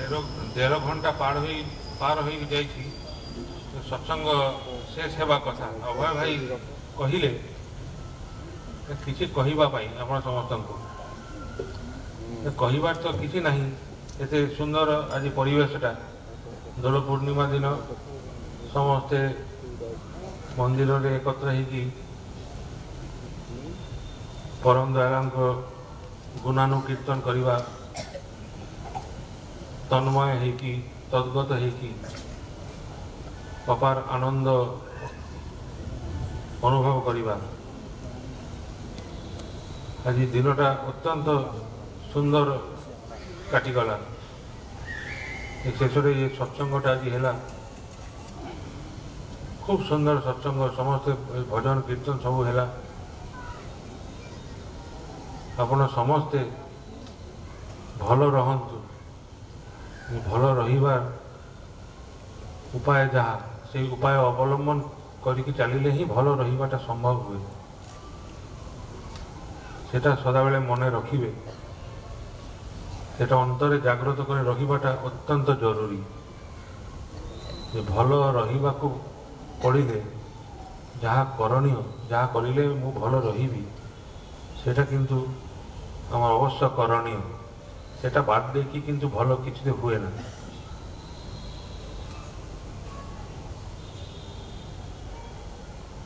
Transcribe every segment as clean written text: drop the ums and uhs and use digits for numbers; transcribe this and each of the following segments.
ଦେଢ଼ ଘଣ୍ଟା ପାର ହୋଇଯାଇଛି ସତ୍ସଙ୍ଗ ଶେଷ ହେବା କଥା। ଅଭୟ ଭାଇ କହିଲେ କିଛି କହିବା ପାଇଁ ଆପଣ ସମସ୍ତଙ୍କୁ କହିବାର ତ କିଛି ନାହିଁ। ଏତେ ସୁନ୍ଦର ଆଜି ପରିବେଶଟା, ଦୋଳ ପୂର୍ଣ୍ଣିମା ଦିନ ସମସ୍ତେ ମନ୍ଦିରରେ ଏକତ୍ର ହେଇକି ପରମ ଦୟାଳଙ୍କ ଗୁଣାନୁକୀର୍ତ୍ତନ କରିବା, ତନ୍ମୟ ହେଇକି ତଦ୍ଗତ ହେଇକି ଅପାର ଆନନ୍ଦ ଅନୁଭବ କରିବା। ଆଜି ଦିନଟା ଅତ୍ୟନ୍ତ ସୁନ୍ଦର କାଟିଗଲା। ଶେଷରେ ଏ ସତ୍ସଙ୍ଗଟା ଆଜି ହେଲା, খুব সুন্দর সৎসঙ্গ, সমস্ত ভজন কীর্তন সবু হেলা। ଆପଣ ସମସ୍ତେ ଭଲ ରହନ୍ତୁ। ଭଲ ରହିବା ଉପାୟ ଯାହା, ସେଇ ଉପାୟ ଅବଲମ୍ବନ କରିକି ଚାଲିଲେ ହିଁ ଭଲ ରହିବାଟା ସମ୍ଭବ ହୁଏ। সেটা সদাবেলে মনে রখিবে, সেটা অন্তরে জাগ্রত করে রখিবাটা অত্যন্ত জরুরি। যে ভাল রহিবাকু পড়িলে যাহা করণীয়, যাহা করিলে মু ভাল রহিবি, সেটা কিন্তু আমার অবশ্য করণীয়। সেটা বাদ দেখি কিন্তু ভাল কিছুতে হুয়ে না।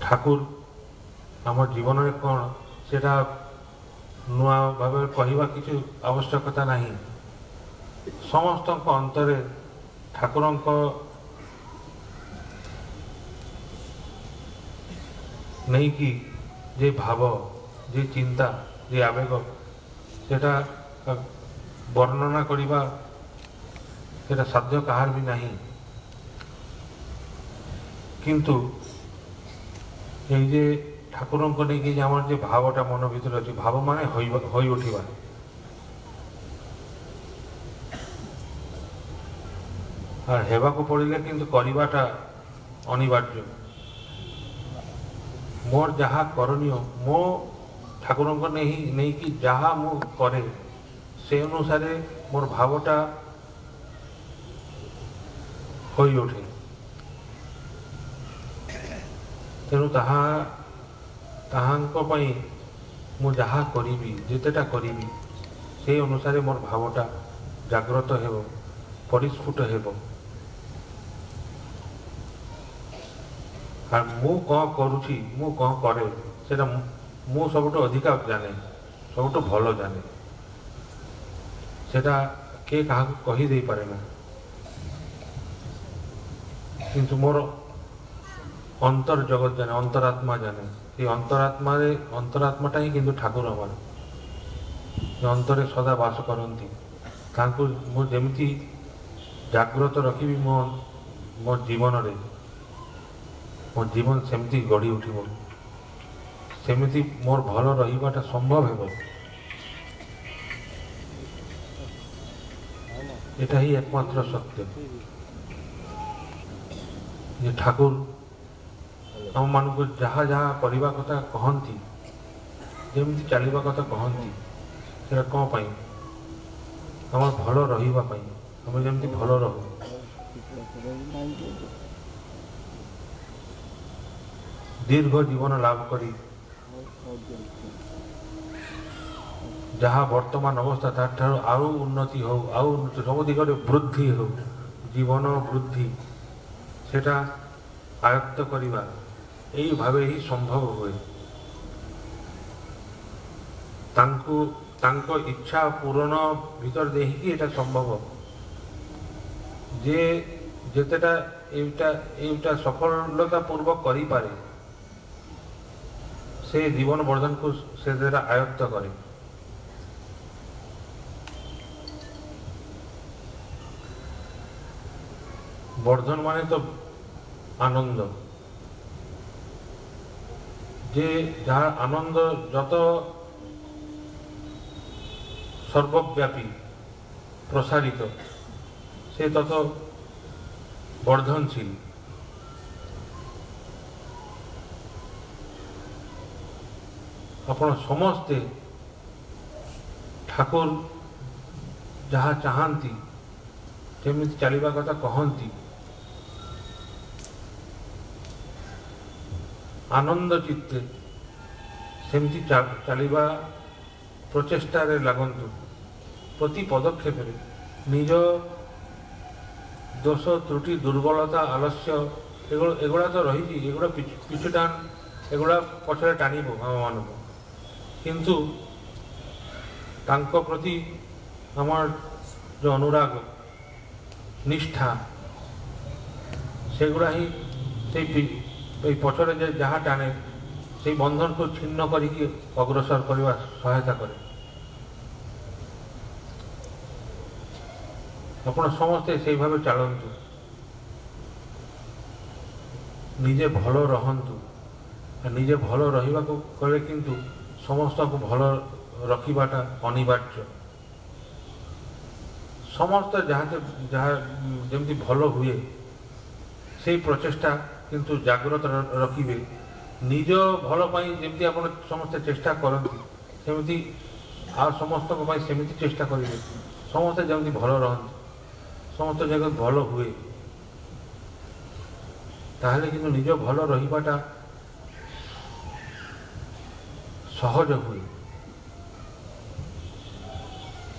ঠাকুর আমার জীবনের কোণ সেটা নূଆ ভাবে কহিবা কিছু আবশ্যকতা ନାହିଁ। ସମସ୍ତଙ୍କ ଅନ୍ତରରେ ଠାକୁରଙ୍କ ନେଇକି ଯେ ଭାବ, ଯେ ଚିନ୍ତା, ଯେ ଆବେଗ, ସେଟା ବର୍ଣ୍ଣନା କରିବା ସେଟା ସାଧ୍ୟ କାହାର ବି ନାହିଁ। କିନ୍ତୁ এই যে ঠাকুরଙ୍କୁ ନେଇକି যে আমার যে ভাবটা মন ভিতরে ଅଛି, ভাব মানে হই উঠিবা। আর হেবাকু পড়িলে কিন্তু করিবাটা অনিবার্য। মোর যাহা করণীয়, মো ঠাকুরଙ୍କୁ নেইকি যাহা মু করে, সে অনুসারে মোর ভাবটা হই ওঠে। ତେଣୁ ତାହାଙ୍କ ପାଇଁ ମୁଁ ଯାହା କରିବି, ଯେତେଟା କରିବି, ସେହି ଅନୁସାରେ ମୋର ଭାବଟା ଜାଗ୍ରତ ହେବ, ପରିସ୍ଫୁଟ ହେବ। আর ମୁଁ କ'ଣ କରୁଛି, ମୁଁ କ'ଣ କରେ, ସେଟା ମୁଁ ସବୁଠୁ ଅଧିକା ଜାଣେ, ସବୁଠୁ ଭଲ ଜାଣେ। ସେଟା କିଏ କାହାକୁ କହିଦେଇପାରେ ନା। କିନ୍ତୁ ମୋର অন্তর জগৎ জানে, অন্তরাত্মা জানে। এই অন্তরাত্মাটা ହିଁ কিন্তু ঠাকুর আমার, অন্তরে সদা বাস କରନ୍ତି। ତାଙ୍କୁ ମୁଁ ଯେମିତି ଜାଗ୍ରତ ରଖିବି ମୋ ଜୀବନରେ, ମୋ ଜୀବନ ସେମିତି ଗଢ଼ି ଉଠିବ, ସେମିତି ମୋର ଭଲ ରହିବାଟା ସମ୍ଭବ ହେବ। এটা ହିଁ একমাত্র সত্য যে ঠাকুর ଆମମାନଙ୍କୁ ଯାହା ଯାହା କରିବା କଥା କହନ୍ତି, ଯେମିତି ଚାଲିବା କଥା କହନ୍ତି, ସେଟା କ'ଣ ପାଇଁ? ଆମର ଭଲ ରହିବା ପାଇଁ, ଆମେ ଯେମିତି ଭଲ ରହୁ। ଦୀର୍ଘ ଜୀବନ ଲାଭ କରି ଯାହା ବର୍ତ୍ତମାନ ଅବସ୍ଥା ତାଠାରୁ ଆଉ ଉନ୍ନତି ହଉ, ଆଉ ଉନ୍ନତି ସବୁ ଦିଗରେ ବୃଦ୍ଧି ହଉ, ଜୀବନ ବୃଦ୍ଧି, ସେଟା ଆୟତ୍ତ କରିବା এইভাবে ହିଁ ସମ୍ଭବ ହୁଏ। ତାଙ୍କ ଇଚ୍ଛା ପୂରଣ ଭିତରେ ଦେଇକି ଏଇଟା ସମ୍ଭବ। ଯେ ଯେତେଟା ଏଇଟା ସଫଳତା ପୂର୍ବକ କରିପାରେ, ସେ ଜୀବନ ବର୍ଦ୍ଧନକୁ ସେ ଦ୍ୱାରା ଆୟତ୍ତ କରେ। ବର୍ଦ୍ଧନ ମାନେ ତ আনন্দ। যে যার আনন্দ যত সর্বব্যাপী প্রসারিত, সে তত বর্ধনশীল। ଆପଣ ସମସ୍ତେ ଠାକୁର ଯାହା ଚାହାନ୍ତି ଯେମିତି ଚାଲିବା କଥା କହନ୍ତି, ଆନନ୍ଦ ଚିତ୍ତେ ସେମିତି ଚାଲିବା ପ୍ରଚେଷ୍ଟାରେ ଲାଗନ୍ତୁ। ପ୍ରତି ପଦକ୍ଷେପରେ ନିଜ ଦୋଷ ତ୍ରୁଟି ଦୁର୍ବଳତା ଆଲସ୍ୟ ଏଗୁଡ଼ା ତ ରହିଛି, ଏଗୁଡ଼ା ପିଛୁ ଏଗୁଡ଼ା ପଛରେ ଟାଣିବ ଆମମାନଙ୍କୁ, କିନ୍ତୁ ତାଙ୍କ ପ୍ରତି আমার ଯେଉଁ ଅନୁରାଗ ନିଷ୍ଠା ସେଗୁଡ଼ା ହିଁ ସେଇ ପଛରେ ଯାହା ଟାଣେ ସେଇ ବନ୍ଧନକୁ ଛିନ୍ନ କରିକି ଅଗ୍ରସର କରିବା ସହାୟତା କରେ। ଆପଣ ସମସ୍ତେ ସେଇଭାବେ ଚାଲନ୍ତୁ, ନିଜେ ଭଲ ରହନ୍ତୁ। ନିଜେ ଭଲ ରହିବାକୁ କଲେ କିନ୍ତୁ ସମସ୍ତଙ୍କୁ ଭଲ ରଖିବାଟା ଅନିବାର୍ଯ୍ୟ। ସମସ୍ତେ ଯାହା ଯେମିତି ଭଲ ହୁଏ ସେଇ ପ୍ରଚେଷ୍ଟା କିନ୍ତୁ ଜାଗ୍ରତ ରଖିବେ। ନିଜ ଭଲ ପାଇଁ ଯେମିତି ଆପଣ ସମସ୍ତେ ଚେଷ୍ଟା କରନ୍ତି ସେମିତି ଆଉ ସମସ୍ତଙ୍କ ପାଇଁ ସେମିତି ଚେଷ୍ଟା କରିବେ। ସମସ୍ତେ ଯେମିତି ଭଲ ରହନ୍ତି, ସମସ୍ତ ଜାଗାରେ ଭଲ ହୁଏ, ତାହେଲେ କିନ୍ତୁ ନିଜ ଭଲ ରହିବାଟା ସହଜ ହୁଏ।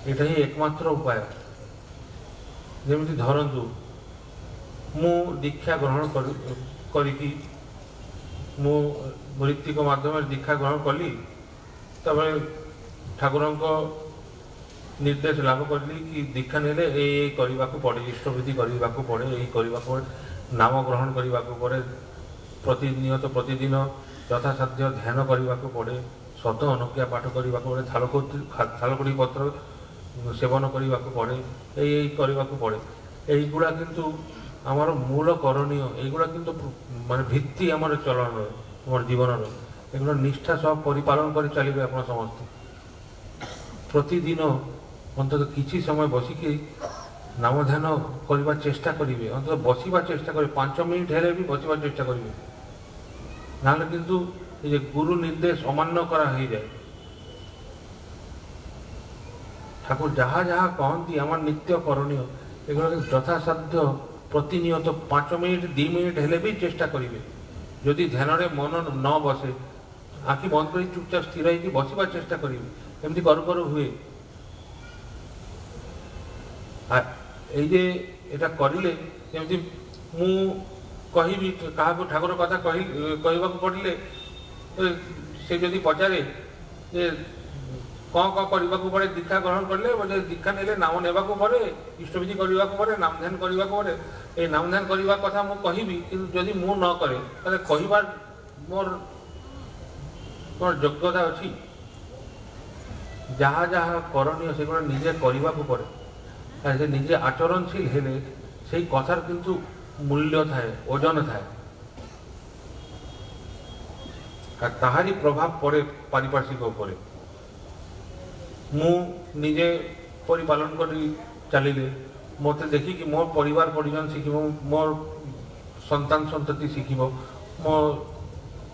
ଏଇଟା ହିଁ ଏକମାତ୍ର ଉପାୟ। ଯେମିତି ଧରନ୍ତୁ, ମୁଁ ଦୀକ୍ଷା ଗ୍ରହଣ କରିକି ମୁଁ ଋତ୍ତିକ ମାଧ୍ୟମରେ ଦୀକ୍ଷା ଗ୍ରହଣ କଲି, ତାପରେ ଠାକୁରଙ୍କ ନିର୍ଦ୍ଦେଶ ଲାଭ କଲି କି ଦୀକ୍ଷା ନେଲେ ଏଇ କରିବାକୁ ପଡ଼େ, ଇଷ୍ଟବିଧି କରିବାକୁ ପଡ଼େ, ଏଇ କରିବାକୁ ପଡ଼େ, ନାମ ଗ୍ରହଣ କରିବାକୁ ପଡ଼େ, ପ୍ରତିଦିନ ଯଥାସାଧ୍ୟ ଧ୍ୟାନ କରିବାକୁ ପଡ଼େ, ଶତ ଅନୁଜ୍ଞା ପାଠ କରିବାକୁ ପଡ଼େ, ଥାଲକୁଡ଼ି ପତ୍ର ସେବନ କରିବାକୁ ପଡ଼େ, ଏଇ କରିବାକୁ ପଡ଼େ। এইগুলা কিন্তু আমার মূল করণীয়, এইগুলা কিন্তু মানে ভিত্তি আমার চলনের, আমার জীবনের। এগুলো নিষ্ঠা সব পরিপালন করে চালিবে আপনার সমস্ত। প্রতিদিন অন্তত কিছু সময় বসিকি নাম ধ্যান করিবার চেষ্টা করিবে, অন্তত বসিবার চেষ্টা করিবে, 5 মিনিট হেলে বি বসিবার চেষ্টা করিবে, নাহলে কিন্তু এই যে গুরু নির্দেশ অমান্য করা হয়ে যায়। ঠাকুর যাহা যাহা কহନ୍ତି আমার নিত্য করণীয় এগুলো যথাসাধ্য প্রতিনিয়ত 5 মিনিট 2 মিনিট হেলে বি চেষ্টা করিবে। যদি ধ্যানরে মন ন বসে, আঁখি বন্ধ করে চুপচাপ স্থির হয়ে বসিবার চেষ্টা করিবে, এমনি করু করু হুয়ে। আর এই যে এটা করিলে যেমতি ମୁଁ କହିବି କାହାକୁ ଠାକୁର କଥା କହିବାକୁ ପଡ଼ିଲେ ସେ ଯଦି ପଚାରେ ଯେ କ'ଣ କ'ଣ କରିବାକୁ ପଡ଼େ ଦୀକ୍ଷା ଗ୍ରହଣ କଲେ, ଦୀକ୍ଷା ନେଲେ ନାମ ନେବାକୁ ପଡ଼େ, ଇଷ୍ଟବିଧି କରିବାକୁ ପଡ଼େ, ନାମ ଧ୍ୟାନ କରିବାକୁ ପଡ଼େ, এই ନାମ ଧ୍ୟାନ କରିବା କଥା ମୁଁ କହିବି, କିନ୍ତୁ ଯଦି ମୁଁ ନ କରେ ତାହେଲେ କହିବାର ମୋର ଯୋଗ୍ୟତା ଅଛି? ଯାହା ଯାହା କରଣୀୟ ସେଗୁଡ଼ା ନିଜେ କରିବାକୁ ପଡ଼େ। আর যে নিজে আচরণশীল হেলে সেই কথার কিন্তু মূল্য থাকে, ওজন থাকে, আর তাহারই প্রভাব পড়ে পারিপার্শ্বিক উপরে। ମୁଁ ନିଜେ ପରିପାଳନ କରି ଚାଲିଲେ ମୋତେ ଦେଖିକି ମୋ ପରିବାର ପରିଜନ ଶିଖିବ, ମୋ ସନ୍ତାନ ସନ୍ତତି ଶିଖିବ, ମୋ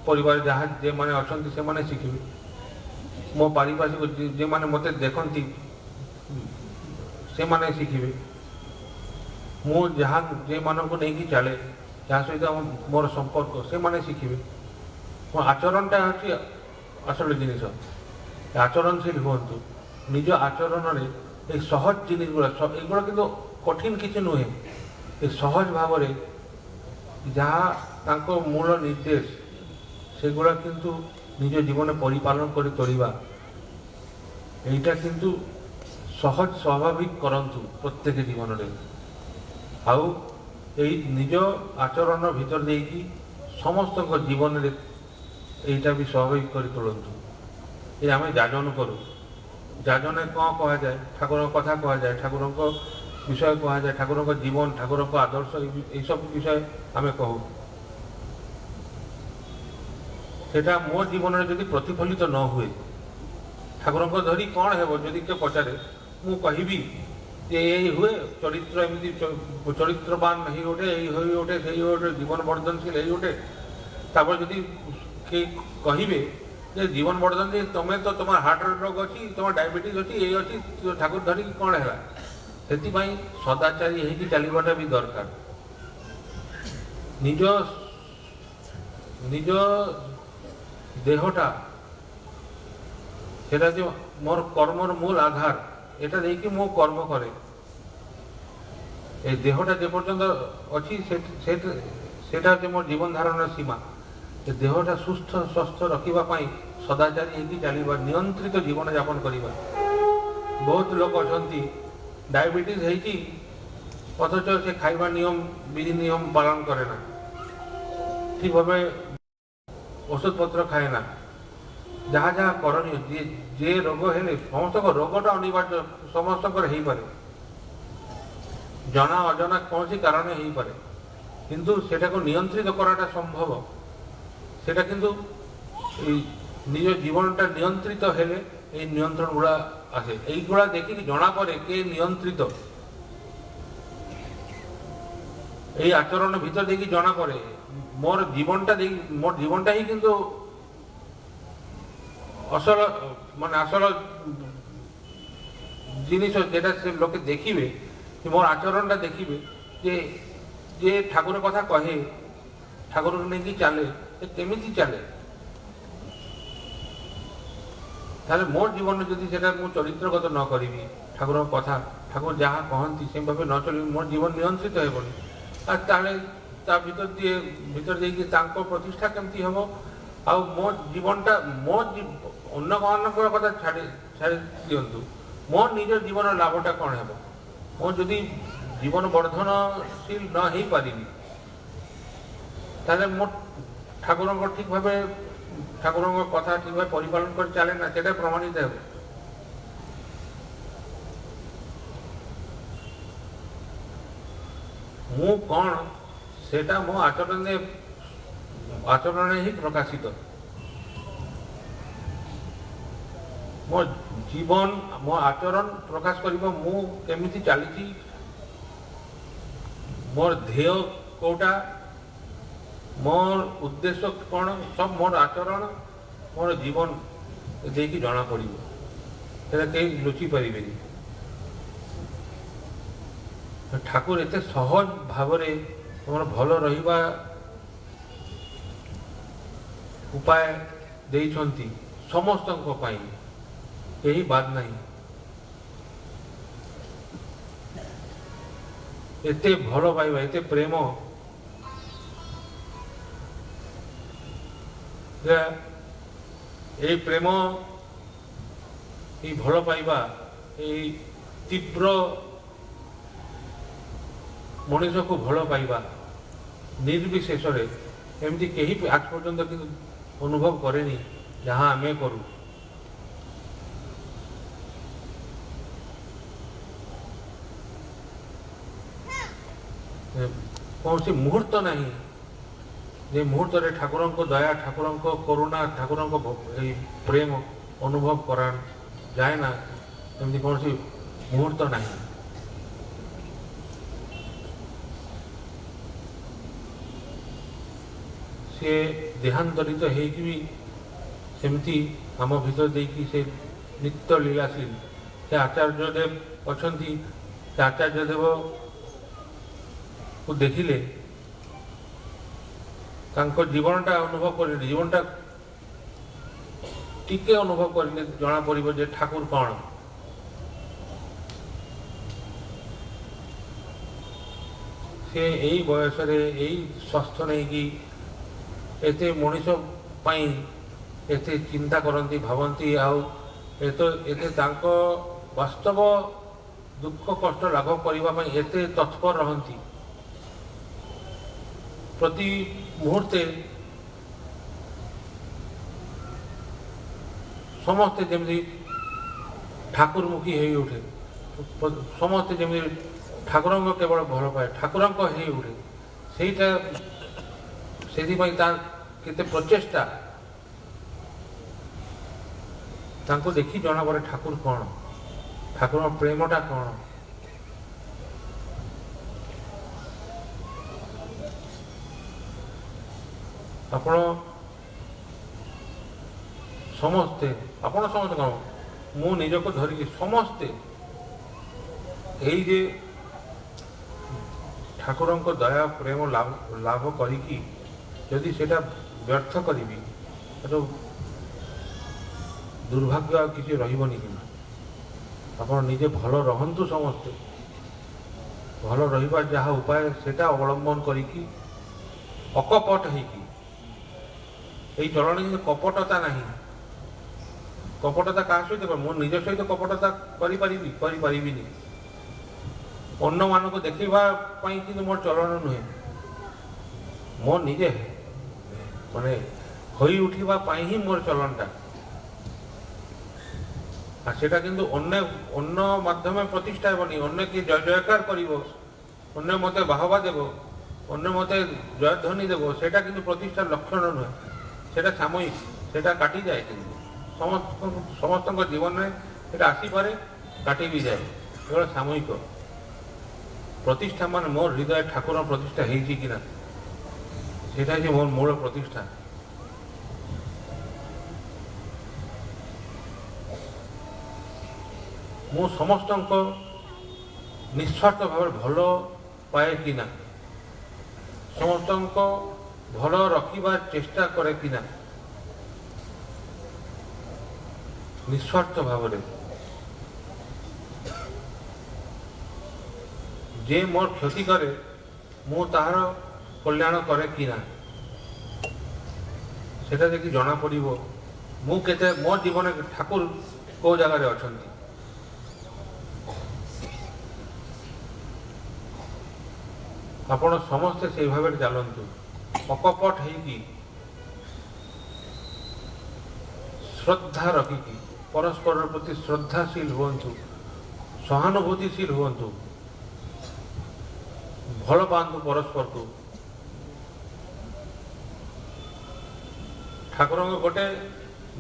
ପରିବାର ଯାହା ଯେମାନେ ଅଛନ୍ତି ସେମାନେ ଶିଖିବେ, ମୋ ପାରିପାର୍ଶ୍ୱିକ ଯେମାନେ ମୋତେ ଦେଖନ୍ତି ସେମାନେ ଶିଖିବେ। ମୁଁ ଯାହା ଯେମାନଙ୍କୁ ନେଇକି ଚାଲେ, ଯାହା ସହିତ ମୋର ସମ୍ପର୍କ ସେମାନେ ଶିଖିବେ। ମୋ ଆଚରଣଟା ହେଉଛି আসল জিনিস। আচরণশীল হুঁতু নিজ আচরণে এই সহজ জিনিসগুলো, এগুলো কিন্তু কঠিন কিছু নুহে। এই সহজ ভাবে যা তাঁর মূল নির্দেশ সেগুলো কিন্তু নিজ জীবনে পরিপালন করে তোলা, এইটা কিন্তু সহজ স্বাভাবিক করন্তু প্রত্যেক জীবনের। আউ এই নিজ আচরণ ভিতর দিয়ে সমস্ত জীবনের এইটা বি স্বাভাবিক করে তোলন্তু। এই আমি যাজন করু, যাজনে କ'ଣ କୁହାଯାଏ, ଠାକୁରଙ୍କ କଥା କୁହାଯାଏ, ଠାକୁରଙ୍କ ବିଷୟ କୁହାଯାଏ, ଠାକୁରଙ୍କ ଜୀବନ, ଠାକୁରଙ୍କ ଆଦର୍ଶ ଏଇସବୁ ବିଷୟ ଆମେ କହୁ। সেটা ମୋ ଜୀବନରେ ଯଦି ପ୍ରତିଫଳିତ ନ ହୁଏ, ଠାକୁରଙ୍କ ଧରି କ'ଣ ହେବ ଯଦି କିଏ ପଚାରେ, ମୁଁ କହିବି ଯେ ଏଇ ହୁଏ, ଚରିତ୍ର ଏମିତି ଚରିତ୍ରବାନ ହେଇ ଗୋଟେ, ଏଇ ହୋଇ ଗୋଟେ, ସେଇ ଗୋଟେ ଜୀବନ ବର୍ଦ୍ଧନଶୀଳ ହେଇ ଗୋଟେ, ତାପରେ ଯଦି କେହି କହିବେ যে জীবন বর্ধন যে তুমি তো তোমার হার্ট রোগ অছি, তোমার ডায়াবেটিস অছি, এই অছি, ঠাকুর ধরিকি କ'ଣ ହେଲା, ସେଥିପାଇଁ ସଦାଚାରୀ ହେଇକି ଚାଲିବାଟା ବି ଦରକାର। ନିଜ ନିଜ ଦେହଟା সেটা যে মোর কর্মর মূল আধার, এটা দেখি মু কর্ম করে। এই দেহটা যে পর্যন্ত অছি সেটা হচ্ছে মোর জীবন ধারণের সীমা। দেহটা সুস্থ স্वस्थ রখিবা পাই সদাচারী ହେଇକି ଚାଲିବା, ନିୟନ୍ତ୍ରିତ ଜୀବନ ଯାପନ କରିବା। ବହୁତ ଲୋକ ଅଛନ୍ତି ଡାଇବେଟିସ୍ ହେଇଛି ଅଥଚ ସେ ଖାଇବା ନିୟମ ବିଧି ନିୟମ ପାଳନ କରେ ନା, ଠିକ ଭାବେ ଔଷଧ ପତ୍ର ଖାଏ ନା। ଯାହା ଯାହା କରଣୀୟ, ଯେ ରୋଗ ହେଲେ ସମସ୍ତଙ୍କ ରୋଗଟା ଅନିବାର୍ଯ୍ୟ ସମସ୍ତଙ୍କର ହେଇପାରେ, ଜଣା ଅଜଣା କୌଣସି କାରଣ ହେଇପାରେ, କିନ୍ତୁ ସେଟାକୁ ନିୟନ୍ତ୍ରିତ କରାଟା ସମ୍ଭବ। সেটা কিন্তু এই নিজ জীবনটা নিয়ন্ত্রিত হলে এই নিয়ন্ত্রণ গুলা আসে। এইগুলা দেখি জনা পড়ে কে নিয়ন্ত্রিত, এই আচরণের ভিতর দেখি জনা পড়ে। মোর জীবনটা হি কিন্তু আসল মানে আসল জিনিস, যেটা সে লোকে দেখিবে, মোর আচরণটা দেখিবে যে যে ঠাকুরের কথা কহে, ঠাকুরকে নেই চালে, কেমিতি চালে। তাহলে মোর জীবনে যদি সেটা মু চরিত্রগত ন করিবি, ঠাকুরের কথা ঠাকুর যাহা কহନ୍ତି সেভাবে ন চলিবি, মোর জীবন নিয়ন্ত্রিত হেবনি। আর তাহলে তা ভিতর ଦେଇକି ତାଙ୍କ ପ୍ରତିଷ୍ଠା କେମିତି ହେବ? ଆଉ ମୋ ଜୀବନଟା ଅନ୍ୟମାନଙ୍କର କଥା ଛାଡ଼ି ଦିଅନ୍ତୁ, ମୋ ନିଜ ଜୀବନ ଲାଭଟା କ'ଣ ହେବ? ମୋ ଯଦି ଜୀବନ ବର୍ଦ୍ଧନଶୀଳ ନ ହେଇପାରିବି, তাহলে মোট ঠাকুরঙ্ক ঠিকভাবে ঠাকুরঙ্ক কথা ঠিকভাবে পরিপালন করে চালে না, সেটা প্রমাণিত হবে। মু কোন সেটা মো আচরণে হি প্রকাশিত। মো জীবন মো আচরণ প্রকাশ করিব মু কেমিতি চালিছি, মোর ধ্যেয় কোটা, মোর উদ্দেশ্য কোণ, সব মোর আচরণ মোর জীবন দেখি জনা পড়িব, সেটা কেউ লুচি পারিবেনি। ঠাকুর এতে সহজ ভাবে তোমার ভাল রহিবা উপায় ଦେଇଛନ୍ତି ସମସ୍ତଙ୍କ ପାଇଁ, କେହି ବାଦ ନାହିଁ। ଏତେ ଭଲ ପାଇବା, ଏତେ ପ୍ରେମ, এই প্রেম, এই ভাল পাইবা, এই তীব্র মଣିষକୁ ଭଲ ପାଇବା ନିର୍ବିଶେଷରେ ଏମିତି କେହି ଆজ ପର୍ଯ୍ୟନ୍ତ କିନ୍ତୁ ଅନୁଭବ କରେନି ଯାହା ଆମେ କରୁ। କୌଣସି ମୁହୂର୍ତ୍ତ ନାହିଁ যে মুহূর্তে ঠাকুরঙ্ক দয়া, ঠাকুরঙ্ক করুণা, ঠাকুরঙ্ক এই প্রেম অনুভব করা যায় না, এমনি কৌশি মুহূর্ত না। সে দেহান্তরিত হয়েকি বি সেমতি আম ভিতর দেখি সে নিত্য লীলাশীল। সে আচার্যদেব অছন্তি, সে আচার্যদেব কু দেখিলে ତାଙ୍କ ଜୀବନଟା ଅନୁଭବ କରିଲେ, ଜୀବନଟା ଟିକେ ଅନୁଭବ କରିଲେ ଜଣା ପଡ଼ିବ ଯେ ଠାକୁର କ'ଣ। ସେ ଏଇ ବୟସରେ ଏଇ ସ୍ୱାସ୍ଥ୍ୟ ନେଇକି ଏତେ ମଣିଷ ପାଇଁ ଏତେ ଚିନ୍ତା କରନ୍ତି, ଭାବନ୍ତି, ଆଉ ଏତେ ତାଙ୍କ ବାସ୍ତବ ଦୁଃଖ କଷ୍ଟ ଲାଘବ କରିବା ପାଇଁ ଏତେ ତତ୍ପର ରହନ୍ତି। প্রতি মুহূর্তে সমস্তে যেমনি ঠাকুরমুখী হয়ে উঠে, সমস্তে যেমনি ঠাকুরঙ্ক কেবল ভাল পায়, ঠাকুরঙ্ক হয়ে উঠে। সেইটা ସେଥିପାଇଁ ତାର କେତେ ପ୍ରଚେଷ୍ଟା, ତାଙ୍କୁ ଦେଖି ଜଣାପଡ଼େ ଠାକୁର କ'ଣ, ଠାକୁରଙ୍କ ପ୍ରେମଟା କ'ଣ। ଆପଣ ସମସ୍ତେ କ'ଣ, ମୁଁ ନିଜକୁ ଧରିକି ସମସ୍ତେ এই যে ଠାକୁରଙ୍କ ଦୟା ପ୍ରେମ ଲାଭ କରିକି ଯଦି ସେଟା ବ୍ୟର୍ଥ କରିବି ତ ଦୁର୍ଭାଗ୍ୟ ଆଉ କିଛି ରହିବନି। କିନ୍ତୁ ଆପଣ ନିଜେ ଭଲ ରହନ୍ତୁ, ସମସ୍ତେ ଭଲ ରହିବା ଯାହା ଉପାୟ ସେଟା ଅବଲମ୍ବନ କରିକି ଅକପଟ ହେଇକି এই ଚଳଣି କପଟତା ନାହିଁ। କପଟତା କାହା ସହିତ ମୁଁ ନିଜ ସହିତ କପଟତା କରିପାରିବିନି। ଅନ୍ୟମାନଙ୍କୁ ଦେଖିବା ପାଇଁ କିନ୍ତୁ ମୋର ଚଳନ ନୁହେଁ, ମୋ ନିଜେ ମାନେ ହୋଇ ଉଠିବା ପାଇଁ ହିଁ ମୋର ଚଳନଟା। আর সেটা কিন্তু অন্য মাধ্যমে প্রতিষ্ঠা হবনি। অন্য কি জয় জয়কার করিব, অন্য মতে বাহবা দেব, অন্য মতে জয়ধ্বনি দেব, সেটা কিন্তু প্রতিষ্ঠার লক্ষণ নয়। সেটা সাময়িক, সেটা কাটি যায়। কিন্তু ସମସ୍ତଙ୍କ ଜୀବନରେ ସେଟା ଆସିପାରେ, କାଟି ବି ଯାଏ। କେବଳ ସାମୟିକ ପ୍ରତିଷ୍ଠା ମାନେ ମୋର ହୃଦୟ ଠାକୁର ପ୍ରତିଷ୍ଠା ହେଇଛି କି ନା, ସେଟା ହେଉଛି ମୋର ମୂଳ ପ୍ରତିଷ୍ଠା। ମୁଁ ସମସ୍ତଙ୍କ ନିଃସ୍ୱାର୍ଥ ଭାବରେ ଭଲ ପାଏ କି ନା, ସମସ୍ତଙ୍କ ଭଲ ରଖିବା ଚେଷ୍ଟା କରେ କି ନା, ନିଃସ୍ୱାର୍ଥ ଭାବରେ। ଯେ ମୋର କ୍ଷତି କରେ ମୁଁ ତାହାର କଲ୍ୟାଣ କରେ କି ନା, ସେଟା ଦେଖି ଜଣା ପଡ଼ିବ ମୁଁ କେତେ ମୋ ଜୀବନରେ ଠାକୁର କେଉଁ ଜାଗାରେ ଅଛନ୍ତି। ଆପଣ ସମସ୍ତେ ସେଇ ଭାବରେ ଚାଲନ୍ତୁ, ଅକପଟ ହେଇକି, ଶ୍ରଦ୍ଧା ରଖିକି, ପରସ୍ପର ପ୍ରତି ଶ୍ରଦ୍ଧାଶୀଳ ହୁଅନ୍ତୁ, ସହାନୁଭୂତିଶୀଳ ହୁଅନ୍ତୁ, ଭଲ ପାଆନ୍ତୁ ପରସ୍ପରକୁ। ଠାକୁରଙ୍କ ଗୋଟେ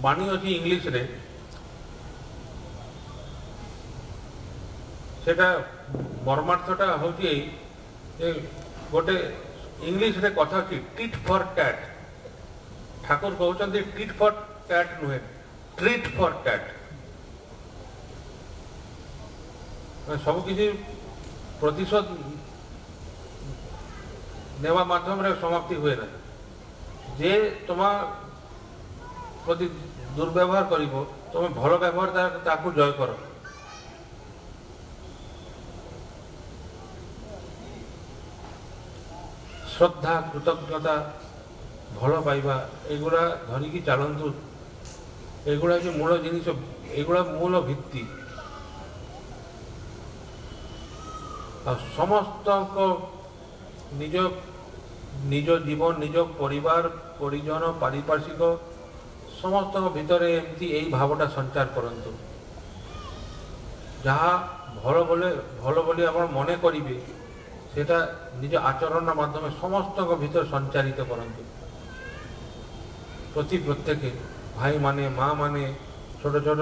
ବାଣୀ ଅଛି ଇଂଲିଶରେ, ସେଟା ମର୍ମାର୍ଥଟା ହେଉଛି ଗୋଟେ ଇଂଲିଶରେ କଥା ଅଛି ଟିଟ୍ ଫର୍ ଟ୍ୟାଟ୍। ଠାକୁର କହୁଛନ୍ତି ଟିଟ୍ ଫର୍ ଟ୍ୟାଟ୍ ନୁହେଁ, ଟ୍ରିଟ୍ ଫର୍ ଟ୍ୟାଟ୍। ସବୁକିଛି ପ୍ରତିଶୋଧ ନେବା ମାଧ୍ୟମରେ ସମାପ୍ତି ହୁଏ ନା। ଯେ তোমার প্রতি দুর্ব্যবহার করিব, তুমি ভালো ব্যবহার তাকে জয় কর। শ্রদ্ধা, কৃতজ্ঞতা, ভাল পাইবা, এগুলা ধরিকি চালন্তু। এগুলা হচ্ছে মূল জিনিস, এগুলা মূল ভিত্তি। আর সমস্ত নিজ নিজ জীবন, নিজ পরিবার পরিজন, পারিপার্শ্বিক সমস্ত ভিতরে এমতি এই ভাবটা সঞ্চার করন্তু। যাহা ভাল বলে আপনার মনে করিবে সেটা নিজ আচরণের মাধ্যমে সমস্ত ভিতর সঞ্চারিত করন্তু। প্রত্যেকে ভাই মানে, মা মানে, ছোট ছোট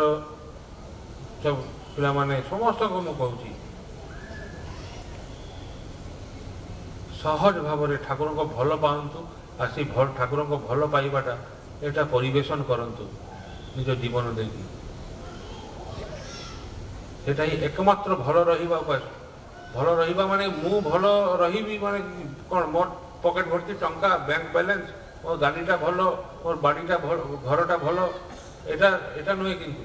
সব পিলা মানে সমস্তকে মু কହୁছি, সহজ ভাবে ঠাকুরଙ୍କ ভাল পাଆନ୍ତୁ। আর সেই ঠাকুরଙ୍କ ভাল পাইবাটা এটা পরিবেশন করন্তু নিজ জীবন দেখি। সেটাই একমাত্র ভাল রহিবা উপায়। ভাল রহিবা মানে মু ভাল রহিবি মানে কোন, মোর পকেট ভর্তি টঙ্কা, ব্যাংক ব্যালেন্স, মোর গাড়িটা ভাল, মোর বাড়িটা ভাল, ঘরটা ভাল, এটা নয়। কিন্তু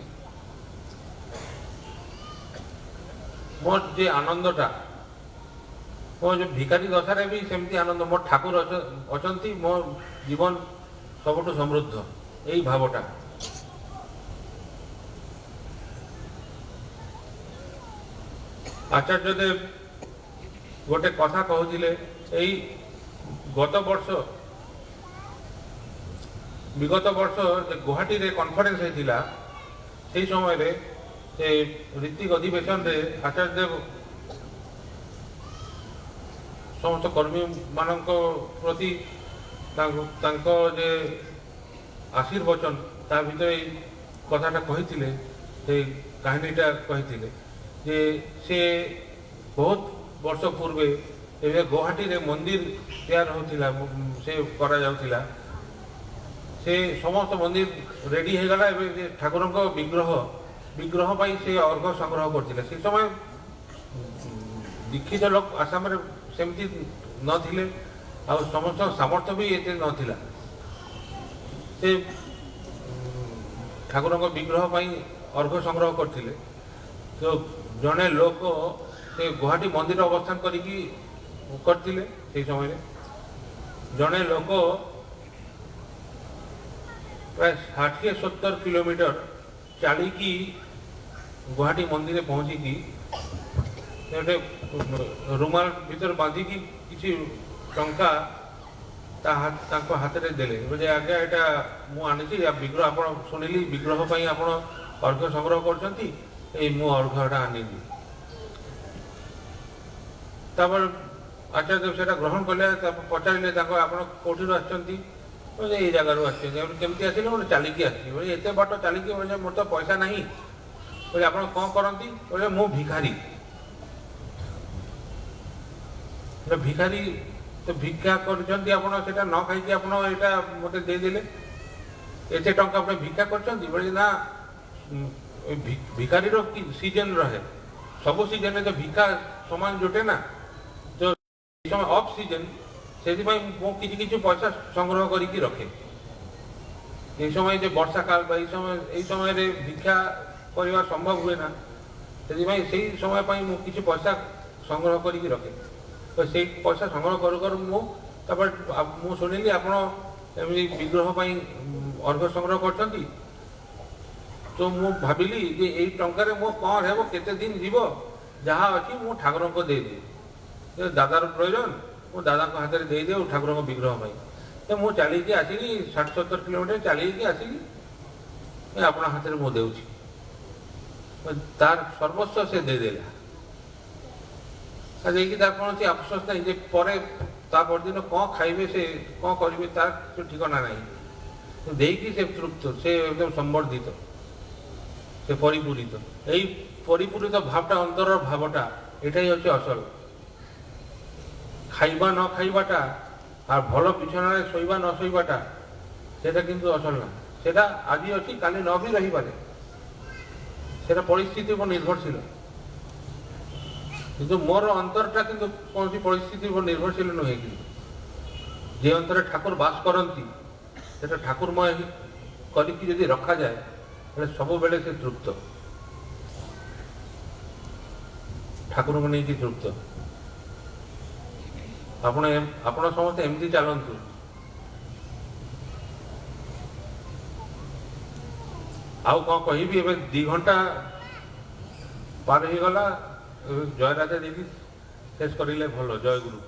মোর যে আনন্দটা, ମୋ ଯେଉଁ ଭିକାରୀ ଦଶାରେ ବି ସେମିତି ଆନନ୍ଦ। ମୋ ଠାକୁର ଅଛନ୍ତି, ମୋ ଜୀବନ ସବୁଠୁ ସମୃଦ୍ଧ। ଏଇ ଭାବଟା ଆଚାର୍ଯ୍ୟଦେବ ଗୋଟେ କଥା କହୁଥିଲେ। ଏଇ ବିଗତ ବର୍ଷ ଗୁହାଟୀରେ କନଫରେନ୍ସ ହେଇଥିଲା, ସେଇ ସମୟରେ ସେ ଋତିକ ଅଧିବେଶନରେ ଆଚାର୍ଯ୍ୟଦେବ ସମସ୍ତ କର୍ମୀ ମାନଙ୍କ ପ୍ରତି ତାଙ୍କ ଯେ ଆଶୀର୍ବଚନ, ତା ଭିତରେ ଏଇ କଥାଟା କହିଥିଲେ, ସେ କାହାଣୀଟା କହିଥିଲେ ଯେ ସେ ବହୁତ ବର୍ଷ ପୂର୍ବେ ଏବେ ଗୁହାଟୀରେ ମନ୍ଦିର ତିଆରି ହେଉଥିଲା, ସେ କରାଯାଉଥିଲା। ସେ ସମସ୍ତ ମନ୍ଦିର ରେଡ଼ି ହେଇଗଲା। ଏବେ ଠାକୁରଙ୍କ ବିଗ୍ରହ ପାଇଁ ସେ ଅର୍ଘ ସଂଗ୍ରହ କରିଥିଲେ। ସେ ସମୟ ଦୀକ୍ଷିତ ଲୋକ ଆସାମରେ ସେମିତି ନଥିଲେ, ଆଉ ସମସ୍ତଙ୍କ ସାମର୍ଥ୍ୟ ବି ଏତେ ନଥିଲା। ସେ ଠାକୁରଙ୍କ ବିଗ୍ରହ ପାଇଁ ଅର୍ଘ୍ୟ ସଂଗ୍ରହ କରିଥିଲେ। ତ ଜଣେ ଲୋକ ସେ ଗୁହାଟୀ ମନ୍ଦିର ଅବସ୍ଥାନ କରିକି କରିଥିଲେ। ସେଇ ସମୟରେ ଜଣେ ଲୋକ ପ୍ରାୟ 60-70 କିଲୋମିଟର ଚାଲିକି ଗୁହାଟୀ ମନ୍ଦିରରେ ପହଞ୍ଚିକି ଗୋଟେ ରୁମାଲ ଭିତରେ ବାନ୍ଧିକି କିଛି ଟଙ୍କା ତାଙ୍କ ହାତରେ ଦେଲେ। ଯେ ଆଜ୍ଞା ଏଇଟା ମୁଁ ଆଣିଛି, ବିଗ୍ରହ ଆପଣ ଶୁଣିଲି ବିଗ୍ରହ ପାଇଁ ଆପଣ ଅର୍ଘ୍ୟ ସଂଗ୍ରହ କରୁଛନ୍ତି, ଏଇ ମୁଁ ଅର୍ଘ୍ୟଟା ଆଣିଲି। ତାପରେ ଆଚାର୍ଯ୍ୟ ସେଟା ଗ୍ରହଣ କଲେ। ତାପରେ ପଚାରିଲେ ତାଙ୍କ ଆପଣ କୋଉଠିରୁ ଆସିଛନ୍ତି? ଏଇ ଜାଗାରୁ ଆସିଛନ୍ତି। କେମିତି ଆସିଲେ? ଗୋଟେ ଚାଲିକି ଆସିଛି। ଏତେ ବାଟ ଚାଲିକି? ମୋର ତ ପଇସା ନାହିଁ। ଆପଣ କ'ଣ କରନ୍ତି? ମୁଁ ଭିଖାରୀ। ଭିଖାରୀ ତ ଭିକ୍ଷା କରୁଛନ୍ତି ଆପଣ, ସେଟା ନ ଖାଇକି ଆପଣ ଏଇଟା ମୋତେ ଦେଇଦେଲେ। ଏତେ ଟଙ୍କା ଆପଣ ଭିକ୍ଷା କରୁଛନ୍ତି? ନା, ଭିକାରୀର କି ସିଜନ ରହେ, ସବୁ ସିଜନରେ ତ ଭିକ୍ଷା ସମାନ ଜୁଟେ ନା। ତ ସମୟ ଅଫ୍ ସିଜନ, ସେଥିପାଇଁ ମୁଁ କିଛି କିଛି ପଇସା ସଂଗ୍ରହ କରିକି ରଖେ। এই সময় যে বর্ষাকাল বা এই সমୟରେ ভিক্ষা କରିବା ସମ୍ଭବ ହୁଏ ନା, ସେଥିପାଇଁ ସେଇ ସମୟ ପାଇଁ ମୁଁ କିଛି ପଇସା ସଂଗ୍ରହ କରିକି ରଖେ। ତ ସେଇ ପଇସା ସଂଗ୍ରହ କରୁ କରୁ ତାପରେ ମୁଁ ଶୁଣିଲି ଆପଣ ଏମିତି ବିଗ୍ରହ ପାଇଁ ଅର୍ଘ୍ୟ ସଂଗ୍ରହ କରୁଛନ୍ତି। ତ ମୁଁ ଭାବିଲି ଯେ ଏଇ ଟଙ୍କାରେ ମୋ କ'ଣ ହେବ, କେତେ ଦିନ ଯିବ, ଯାହା ଅଛି ମୁଁ ଠାକୁରଙ୍କୁ ଦେଇଦିଏ। ଦାଦାର ପ୍ରয়োଜନ, ମୁଁ ଦାଦାଙ୍କ ହାତରେ ଦେଇଦିଏ ଠାକୁରଙ୍କ ବିଗ୍ରହ ପାଇଁ। ତ ମୁଁ ଚାଲିକି ଆସିଲି, 60-70 କିଲୋମିଟର ଚାଲିକି ଆସିଲି, ଆପଣ ହାତରେ ମୁଁ ଦେଉଛି। ତାର ସର୍ବସ୍ୱ ସେ ଦେଇଦେଲା। ଦେଇକି ତାର କୌଣସି ଅଫସୋସ ନାହିଁ ଯେ ପରେ ତା ପରଦିନ କ'ଣ ଖାଇବେ, ସେ କ'ଣ କରିବେ, ତାର କିଛି ଠିକଣା ନାହିଁ। ଦେଇକି ସେ ତୃପ୍ତ, ସେ ଏକଦମ ସମ୍ବର୍ଦ୍ଧିତ, ସେ ପରିପୂରିତ। এই ପରିପୂରିତ ଭାବটা, ଅନ୍ତରର ଭାବଟା, এটাই হচ্ছে ଅସଲ। ଖାଇବା ନ ଖାଇବାଟା আর ଭଲ ବିଛଣାରେ ଶୋଇବା ନ ଶୋଇବାଟା, সেটা কিন্তু ଅସଲ না। সেটা ଆଜି ଅଛି, କାଲି ନ ବି ରହିପାରେ। সেটা ପରିସ୍ଥିତି ଉପରେ ନିର୍ଭରଶୀଳ। କିନ୍ତୁ ମୋର ଅନ୍ତରଟା କିନ୍ତୁ କୌଣସି ପରିସ୍ଥିତି ଉପରେ ନିର୍ଭରଶୀଳ ନୁହେଁ। କିନ୍ତୁ ଯେ ଅନ୍ତରରେ ଠାକୁର ବାସ କରନ୍ତି, ସେଟା ଠାକୁରମୟ କରିକି ଯଦି ରଖାଯାଏ, ହେଲେ ସବୁବେଳେ ସେ ତୃପ୍ତ, ଠାକୁରଙ୍କୁ ନେଇକି ତୃପ୍ତ। ଆପଣ ସମସ୍ତେ ଏମିତି ଚାଲନ୍ତୁ। ଆଉ କ'ଣ କହିବି? ଏବେ 2 ଘଣ୍ଟା ପାର ହେଇଗଲା। ଜୟ ରାଜା ଦେଇକି ଶେଷ କରିଲେ ଭଲ। ଜୟ ଗୁରୁ।